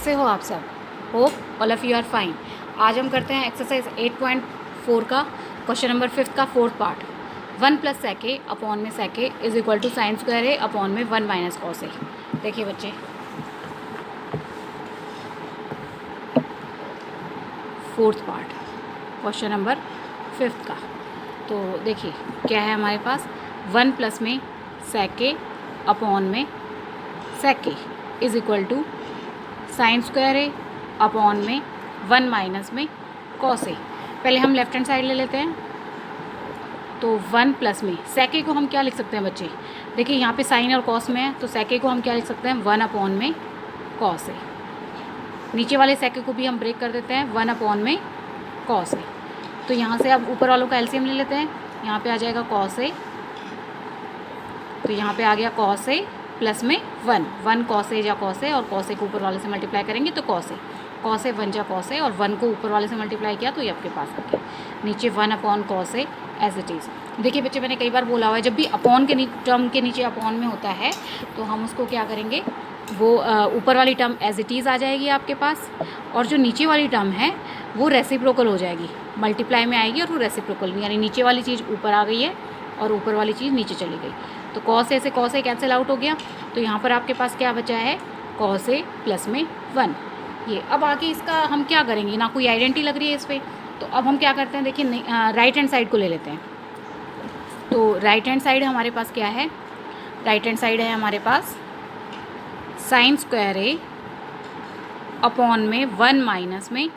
कैसे हो आप सब? Hope all of you are fine. आज हम करते हैं एक्सरसाइज 8.4 का क्वेश्चन नंबर 5 का fourth part. 1 plus sec a upon में sec a is equal to sine square a upon में 1 माइनस कॉस a। देखिए बच्चे, फोर्थ पार्ट क्वेश्चन नंबर 5 का। तो देखिए क्या है हमारे पास, 1 प्लस में sec a अपॉन में sec a is equal to sine square a upon में 1 माइनस में कॉस ए। पहले हम लेफ्ट हैंड साइड ले लेते हैं। तो 1 प्लस में sec a को हम क्या लिख सकते हैं बच्चे? देखिए यहाँ पे साइन और कॉस में है, तो sec a को हम क्या लिख सकते हैं? 1 अपॉन में कॉस ए। नीचे वाले sec a को भी हम ब्रेक कर देते हैं 1 अपॉन में कॉस ए। तो यहाँ से अब ऊपर वालों का एलसीएम ले लेते हैं। यहाँ पे आ जाएगा कॉस ए, तो यहाँ पे आ गया कॉस ए प्लस में 1 कॉस ए जा कॉस ए, और कॉस ए को ऊपर वाले से मल्टीप्लाई करेंगे तो कॉस ए 1 जा कॉस ए, और 1 को ऊपर वाले से मल्टीप्लाई किया तो ये आपके पास आ गया नीचे 1 upon cos a as it is. देखिए बच्चे, मैंने कई बार बोला हुआ है, जब भी अपॉन के टर्म के नीचे अपॉन में होता है तो हम उसको क्या करेंगे, वो ऊपर वाली टर्म एज इट इज़ आ जाएगी आपके पास, और जो नीचे वाली टर्म है वो रेसिप्रोकल हो जाएगी, मल्टीप्लाई में आएगी, और वो रेसिप्रोकल यानी नीचे वाली चीज़ ऊपर आ गई है और ऊपर वाली चीज़ नीचे चली गई। तो कॉस ए से कॉस ए कैंसिल आउट हो गया, तो यहाँ पर आपके पास क्या बचा है? कॉस ए प्लस में 1। ये अब आगे इसका हम क्या करेंगे, ना कोई आइडेंटिटी लग रही है इस पर, तो अब हम क्या करते हैं, देखिए राइट हैंड साइड को ले लेते हैं। तो राइट हैंड साइड हमारे पास क्या है? राइट हैंड साइड है हमारे पास साइन स्क्वायर ए अपॉन में 1 माइनस में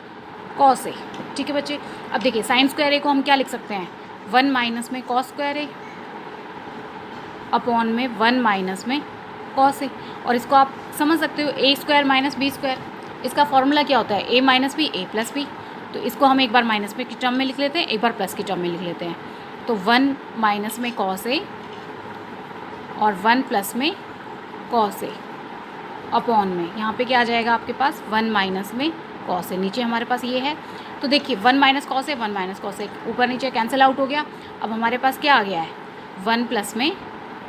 कॉस ए। ठीक है बच्चे, अब देखिए साइन स्क्वायर ए को हम क्या लिख सकते हैं? 1 माइनस में कॉस स्क्वायर ए अपॉन में 1 माइनस में कॉस ए। और इसको आप समझ सकते हो ए स्क्वायर माइनस बी स्क्वायर, इसका फॉर्मूला क्या होता है? A minus b a plus b. तो इसको हम एक बार माइनस में की टर्म में लिख लेते हैं, एक बार प्लस की टर्म में लिख लेते हैं। तो 1 माइनस में कॉस ए और 1 प्लस में कॉस ए अपॉन में यहाँ पे क्या आ जाएगा आपके पास? 1 माइनस में कॉस ए। नीचे हमारे पास ये है, तो देखिए 1 minus cos A 1 minus cos A, ऊपर नीचे कैंसिल आउट हो गया। अब हमारे पास क्या आ गया है? 1 प्लस में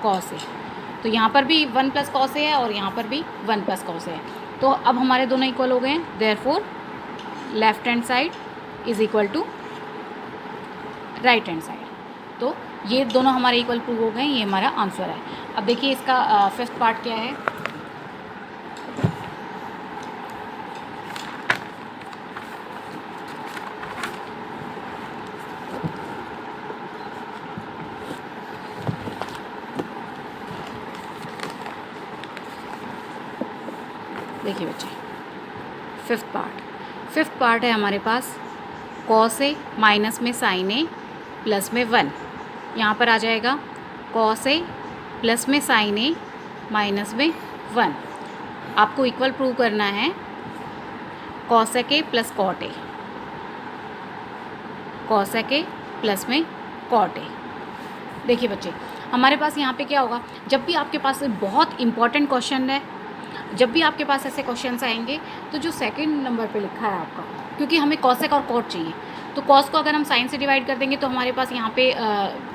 कॉस ए। तो यहाँ पर भी 1 प्लस कॉस ए है और यहाँ पर भी 1 प्लस कॉस ए है। तो अब हमारे दोनों इक्वल हो गए हैं, therefore left hand side is equal to right hand side. तो ये दोनों हमारे इक्वल प्रूव हो गए, ये हमारा आंसर है। अब देखिए इसका 5th पार्ट क्या है। देखिए बच्चे, 5th पार्ट है हमारे पास कॉस ए माइनस में साइन ए प्लस में 1। यहाँ पर आ जाएगा कॉस ए प्लस में साइन ए माइनस में 1। आपको इक्वल प्रूव करना है cosec a plus cot a, cosec a plus में कॉट ए। देखिए बच्चे, हमारे पास यहाँ पे क्या होगा, जब भी आपके पास बहुत इंपॉर्टेंट क्वेश्चन है, जब भी आपके पास ऐसे क्वेश्चंस आएंगे, तो जो सेकंड नंबर पे लिखा है आपका, क्योंकि हमें कॉसेक और कॉट चाहिए, तो कॉस को अगर हम साइन से डिवाइड कर देंगे तो हमारे पास यहाँ पे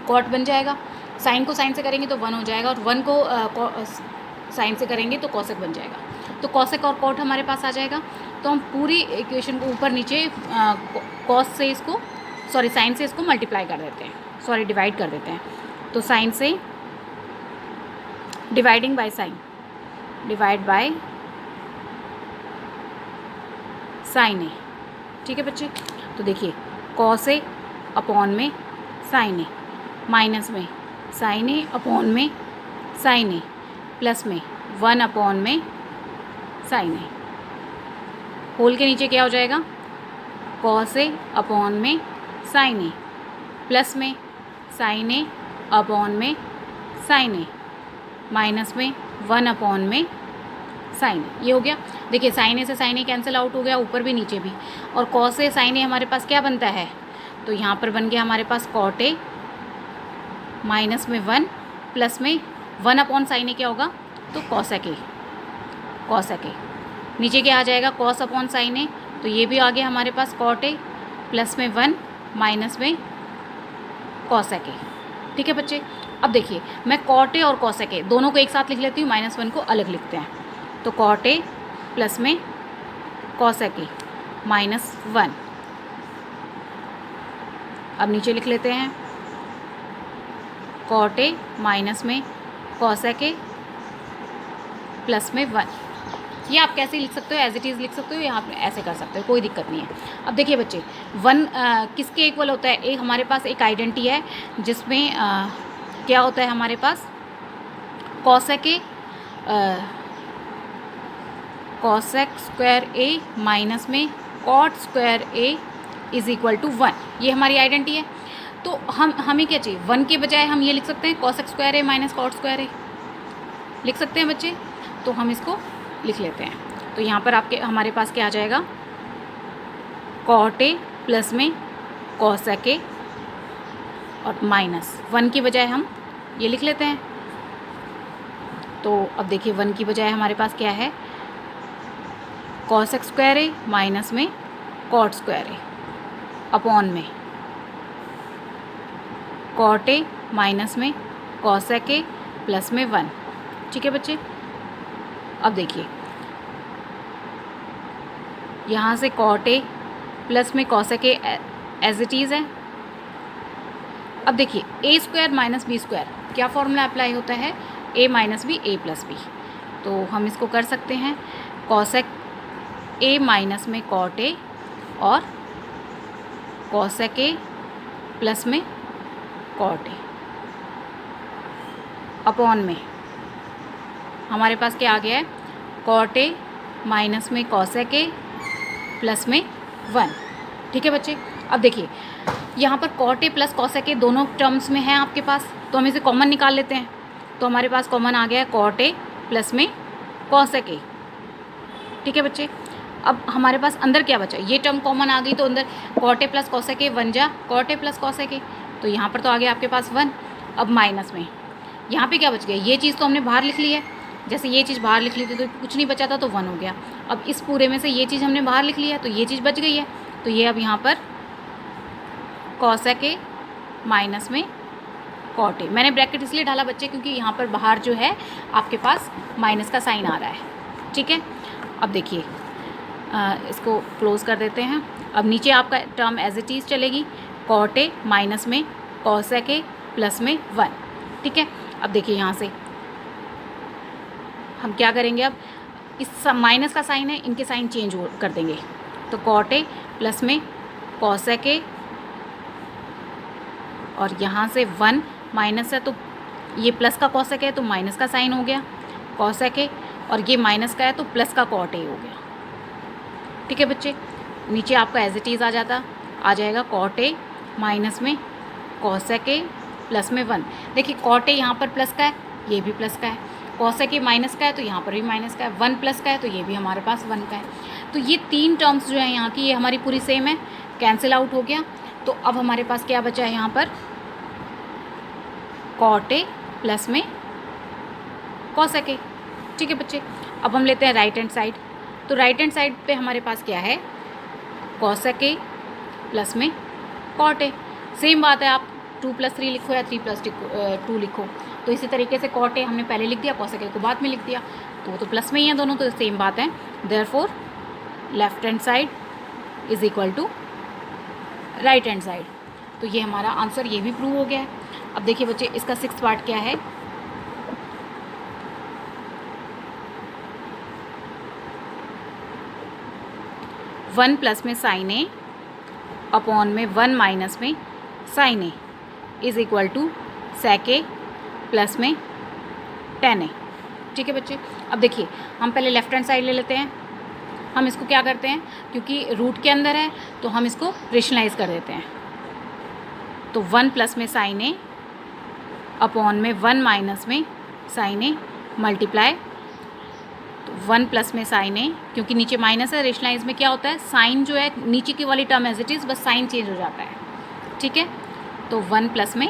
कॉट बन जाएगा। साइन को साइन से करेंगे तो 1 हो जाएगा, और 1 को साइन से करेंगे तो कॉसेक बन जाएगा। तो कॉसेक और कॉट हमारे पास आ जाएगा। तो हम पूरी इक्वेशन को ऊपर नीचे कॉस से इसको साइन से इसको मल्टीप्लाई कर देते हैं, डिवाइड कर देते हैं। तो साइन से dividing by sine, divide by sine A. ठीक है बच्चे, तो देखिए कॉस ए अपॉन में साइन ए माइनस में साइन ए अपॉन में साइन ए प्लस में 1 अपॉन में साइन ए। होल के नीचे क्या हो जाएगा? कॉस ए अपॉन में साइन ए प्लस में साइन ए अपॉन में साइन ए माइनस में 1 अपॉन में साइन ए। ये हो गया। देखिए साइन ए से साइन ए कैंसिल आउट हो गया, ऊपर भी नीचे भी। और कॉस ए साइन ए हमारे पास क्या बनता है? तो यहाँ पर बन गया हमारे पास कॉट ए माइनस में 1 प्लस में 1 अपॉन साइन ए क्या होगा? तो कॉसेक ए, कॉसेक ए। नीचे क्या आ जाएगा? कॉस अपॉन साइन ए, तो ये भी आ गया हमारे पास कॉट ए प्लस में 1 माइनस में कॉसेक ए। ठीक है बच्चे, अब देखिए मैं कॉट ए और कॉसेक ए दोनों को एक साथ लिख लेती हूँ, -1 को अलग लिखते हैं। तो कॉट ए प्लस में कॉसेक ए माइनस 1। अब नीचे लिख लेते हैं कॉट ए माइनस में कॉसेक ए प्लस में 1। ये आप कैसे लिख सकते हो, एज इट इज़ लिख सकते हो या आप ऐसे कर सकते हो, कोई दिक्कत नहीं है। अब देखिए बच्चे 1 किसके इक्वल होता है? एक हमारे पास एक आइडेंटिटी है जिसमें क्या होता है हमारे पास cosec A cosec square A minus में cot square A is equal to 1। ये हमारी आइडेंटिटी है। तो हमें क्या चाहिए? 1 के बजाय हम ये लिख सकते हैं कॉसेक स्क्वायर ए माइनस कॉट स्क्वायर ए, लिख सकते हैं बच्चे। तो हम इसको लिख लेते हैं। तो यहाँ पर आपके हमारे पास क्या आ जाएगा? कॉट ए प्लस में कॉसेक ए और माइनस 1 की बजाय हम ये लिख लेते हैं। तो अब देखिए 1 की बजाय हमारे पास क्या है? कॉसेक स्क्वायर ए माइनस में कॉट स्क्वायर ए अपॉन में कॉट ए माइनस में कॉसेक ए प्लस में 1। ठीक है बच्चे। अब देखिए यहाँ से कॉट ए प्लस में cosec a as it is है। अब देखिए a square minus b square क्या फॉर्मूला अप्लाई होता है? A minus b a plus b. तो हम इसको कर सकते हैं कॉसेक ए माइनस में कॉट ए और कॉसेक ए प्लस में कॉट ए अपॉन में हमारे पास क्या आ गया है? कॉट ए माइनस में कॉसेक ए प्लस में 1। ठीक है बच्चे। अब देखिए यहाँ पर cot a plus cosec a दोनों टर्म्स में है आपके पास, तो हम इसे कॉमन निकाल लेते हैं। तो हमारे पास कॉमन आ गया है कॉट ए प्लस में कॉसेक ए। ठीक है बच्चे। अब हमारे पास अंदर क्या बचा? ये टर्म कॉमन आ गई तो अंदर cot a plus cosec a 1 जा cot a plus cosec a, तो यहाँ पर तो आ गया आपके पास 1। अब माइनस में यहाँ पे क्या बच गया? ये चीज़ तो हमने बाहर लिख ली है। जैसे ये चीज़ बाहर लिख ली थी तो कुछ नहीं बचा था तो 1 हो गया। अब इस पूरे में से ये चीज़ हमने बाहर लिख ली है तो ये चीज़ बच गई है। तो ये अब यहाँ पर कॉसेक ए माइनस में कॉट ए, मैंने ब्रैकेट इसलिए डाला बच्चे क्योंकि यहाँ पर बाहर जो है आपके पास माइनस का साइन आ रहा है। ठीक है। अब देखिए इसको क्लोज़ कर देते हैं। अब नीचे आपका टर्म एज इट इज़ चलेगी कॉट ए माइनस में कॉसेक ए प्लस में 1। ठीक है। अब देखिए यहाँ से हम क्या करेंगे? अब इस माइनस का साइन है, इनके साइन चेंज कर देंगे। तो कॉट ए प्लस में कॉसेक ए और यहाँ से 1 माइनस है तो ये प्लस का कॉसेक है तो माइनस का साइन हो गया कॉसेक ए, और ये माइनस का है तो प्लस का कॉट ए हो गया। ठीक है बच्चे। नीचे आपका एज इट इज़ आ जाएगा कॉट ए माइनस में कॉसेक ए प्लस में 1। देखिए कॉट ए यहाँ पर प्लस का है, ये भी प्लस का है, कॉसेक ए माइनस का है तो यहाँ पर भी माइनस का है, 1 प्लस का है तो ये भी हमारे पास 1 का है। तो ये 3 टर्म्स जो है यहाँ की ये हमारी पूरी सेम है, कैंसिल आउट हो गया। तो अब हमारे पास क्या बचा है यहाँ पर? कॉट ए प्लस में कॉसेक ए। ठीक है बच्चे। अब हम लेते हैं राइट हैंड साइड। तो राइट हैंड साइड पे हमारे पास क्या है? कॉसेक ए प्लस में कॉट ए। सेम बात है, आप 2 + 3 लिखो या 3 + 2 लिखो। तो इसी तरीके से कॉट ए हमने पहले लिख दिया, कॉसेक ए को बाद में लिख दिया, तो वो तो प्लस में ही है दोनों, तो सेम बात है। Therefore left hand side is equal to right hand side. तो ये हमारा आंसर ये भी प्रूव हो गया है। अब देखिए बच्चे इसका 6th पार्ट क्या है? वन प्लस में साइन ए अपॉन में 1 माइनस में sine a is equal to sec a plus में tan ए। ठीक है बच्चे। अब देखिए हम पहले लेफ्ट हैंड साइड ले लेते हैं। हम इसको क्या करते हैं, क्योंकि रूट के अंदर है तो हम इसको रेशनलाइज कर देते हैं। तो 1 प्लस में साइन ए अपॉन में 1 माइनस में साइन ए मल्टीप्लाई, तो 1 प्लस में साइन ए, क्योंकि नीचे माइनस है, रेशनलाइज में क्या होता है साइन जो है नीचे की वाली टर्म एज इट इज़, बस साइन चेंज हो जाता है। ठीक है। तो 1 प्लस में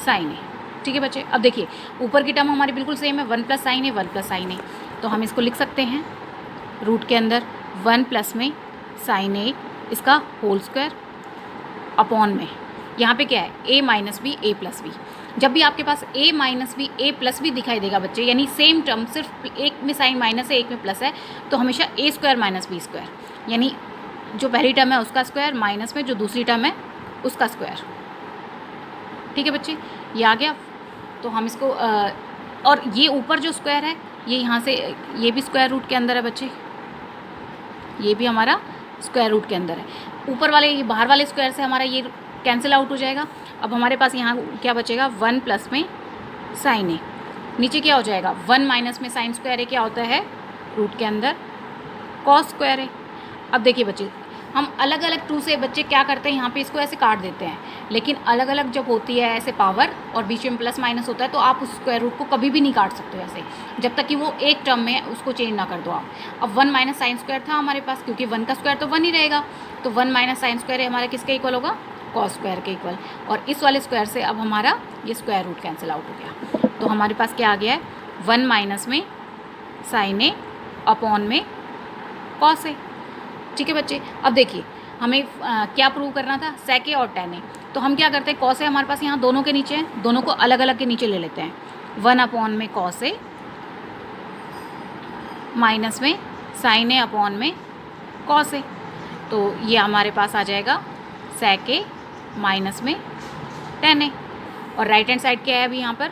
साइन ए। ठीक है बच्चे। अब देखिए ऊपर की टर्म हमारी बिल्कुल सेम है, 1 प्लस साइन ए 1 प्लस साइन ए, तो हम इसको लिख सकते हैं रूट के अंदर 1 प्लस में साइन ए इसका होल स्क्वायर अपॉन में यहाँ पे क्या है, a minus b a plus b. जब भी आपके पास a minus b a plus b दिखाई देगा बच्चे, यानी सेम टर्म, सिर्फ एक में साइन माइनस है एक में प्लस है, तो हमेशा a square minus b square, यानी जो पहली टर्म है उसका स्क्वायर माइनस में जो दूसरी टर्म है उसका स्क्वायर। ठीक है बच्चे, ये आ गया। तो हम इसको और ये ऊपर जो स्क्वायर है ये यहाँ से, ये भी स्क्वायर रूट के अंदर है बच्चे, ये भी हमारा स्क्वायर रूट के अंदर है। ऊपर वाले, ये बाहर वाले स्क्वायर से हमारा ये कैंसिल आउट हो जाएगा। अब हमारे पास यहाँ क्या बचेगा, 1 प्लस में साइन ए, नीचे क्या हो जाएगा 1 माइनस में साइन स्क्वायर ए क्या होता है, रूट के अंदर कॉस स्क्वायर है। अब देखिए बच्चे, हम अलग अलग टू से बच्चे क्या करते हैं, यहाँ पे इसको ऐसे काट देते हैं, लेकिन अलग अलग जब होती है ऐसे पावर और बीच में प्लस माइनस होता है तो आप उस स्क्वायर रूट को कभी भी नहीं काट सकते ऐसे, जब तक कि वो एक टर्म में उसको चेंज ना कर दो आप। अब 1 माइनस साइन स्क्वायर था हमारे पास, क्योंकि 1 का स्क्वायर तो 1 ही रहेगा, तो 1 माइनस साइन स्क्वायर है हमारे किसके इक्वल होगा, कॉस स्क्वायर के इक्वल। और इस वाले स्क्वायर से अब हमारा ये स्क्वायर रूट कैंसिल आउट हो गया। तो हमारे पास क्या आ गया है, 1 माइनस में साइन ए अपॉन में कॉस ए। ठीक है बच्चे, अब देखिए हमें क्या प्रूव करना था, सेक ए और टेन ए। तो हम क्या करते हैं, कॉस ए हमारे पास यहाँ दोनों के नीचे है, दोनों को अलग अलग के नीचे ले लेते हैं। 1 अपॉन में कॉस ए माइनस में साइन ए अपॉन में कॉस ए, तो ये हमारे पास आ जाएगा सेक ए माइनस में टेन ए। और राइट हैंड साइड क्या है अभी यहाँ पर,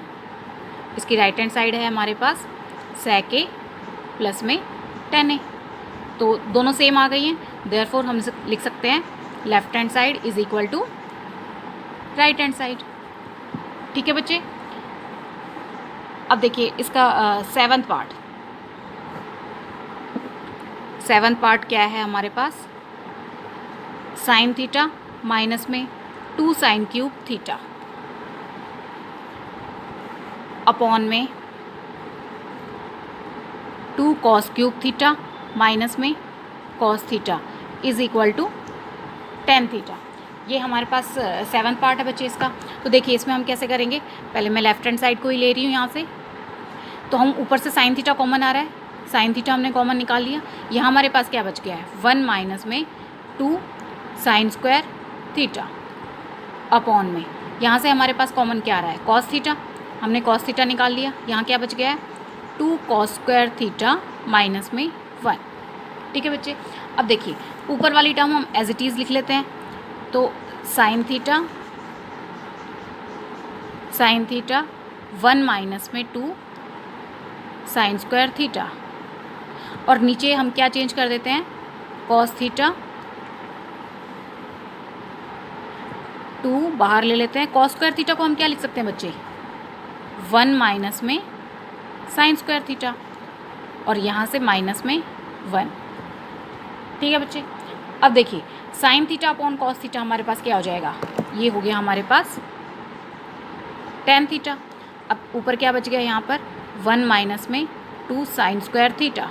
इसकी राइट हैंड साइड है हमारे पास सेक ए प्लस में टेन ए, तो दोनों सेम आ गई हैं। देयरफॉर हम लिख सकते हैं left hand side is equal to right hand side. ठीक है बच्चे, अब देखिए इसका सेवन्थ पार्ट क्या है हमारे पास, साइन थीटा माइनस में 2 साइन क्यूब थीटा अपॉन में 2 कॉस क्यूब थीटा माइनस में cos theta is equal to tan theta. ये हमारे पास 7वां पार्ट है बच्चे इसका। तो देखिए इसमें हम कैसे करेंगे, पहले मैं लेफ्ट हैंड साइड को ही ले रही हूँ यहाँ से, तो हम ऊपर से साइन थीटा कॉमन आ रहा है, साइन थीटा हमने कॉमन निकाल लिया। यहाँ हमारे पास क्या बच गया है, 1 माइनस में 2 साइन स्क्वायर थीटा अपॉन में, यहाँ से हमारे पास कॉमन क्या आ रहा है, कॉस थीटा, हमने कॉस थीटा निकाल लिया। यहाँ क्या बच गया है, 2 कॉस स्क्वायर थीटा माइनस में 1। ठीक है बच्चे, अब देखिए ऊपर वाली टर्म हम एज इट इज़ लिख लेते हैं, तो साइन थीटा 1 माइनस में 2 साइन स्क्वायर थीटा, और नीचे हम क्या चेंज कर देते हैं, कॉस थीटा 2 बाहर ले लेते हैं। कॉस स्क्वायर थीटा को हम क्या लिख सकते हैं बच्चे, 1 माइनस में साइन स्क्वायर थीटा, और यहाँ से माइनस में 1। ठीक है बच्चे, अब देखिए sine theta upon cos theta हमारे पास क्या हो जाएगा, ये हो गया हमारे पास टेन थीटा। अब ऊपर क्या बच गया यहाँ पर, 1 माइनस में 2 साइन स्क्वायर थीटा,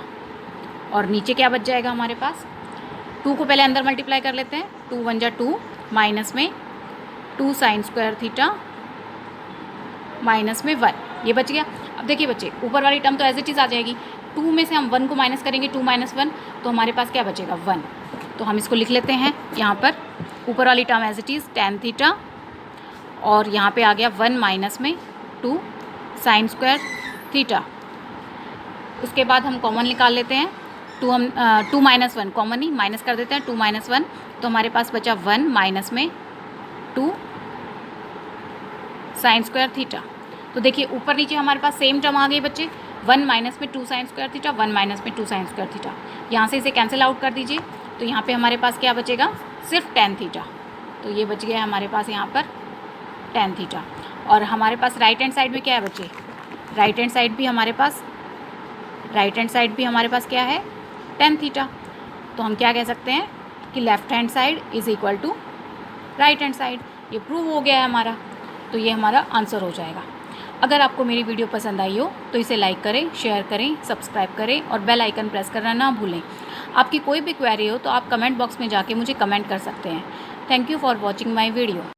और नीचे क्या बच जाएगा हमारे पास, 2 को पहले अंदर मल्टीप्लाई कर लेते हैं, 2 1 जा 2 माइनस में 2 साइन स्क्वायर थीटा माइनस में 1, ये बच गया। अब देखिए बच्चे ऊपर वाली टर्म तो एज इट इज़ आ जाएगी, 2 में से हम 1 को माइनस करेंगे, 2 माइनस 1, तो हमारे पास क्या बचेगा 1। तो हम इसको लिख लेते हैं यहाँ पर, ऊपर वाली term as it is tan theta, और यहाँ पे आ गया 1 माइनस में 2 साइन स्क्वायर थीटा। उसके बाद हम कॉमन निकाल लेते हैं, 2 माइनस 1 कॉमन ही माइनस कर देते हैं, 2 माइनस 1, तो हमारे पास बचा 1 माइनस में 2 साइन स्क्वायर थीटा। तो देखिए ऊपर नीचे हमारे पास सेम टर्म आ गई बच्चे, 1 माइनस में 2 साइन स्क्वायर थीटा, 1 माइनस में 2 साइन स्क्वायर थीटा। यहाँ से इसे कैंसिल आउट कर दीजिए, तो यहाँ पे हमारे पास क्या बचेगा, सिर्फ टेन थीटा। तो ये बच गया हमारे पास यहाँ पर टेन थीटा। और हमारे पास राइट हैंड साइड में क्या है बच्चे, राइट हैंड साइड भी हमारे पास क्या है, टेन थीटा। तो हम क्या कह सकते हैं कि left hand side is equal to right hand side. ये प्रूव हो गया है हमारा, तो ये हमारा आंसर हो जाएगा। अगर आपको मेरी वीडियो पसंद आई हो तो इसे लाइक करें, शेयर करें, सब्सक्राइब करें और बेल आइकन प्रेस करना ना भूलें। आपकी कोई भी क्वेरी हो तो आप कमेंट बॉक्स में जाके मुझे कमेंट कर सकते हैं। Thank you for watching my video.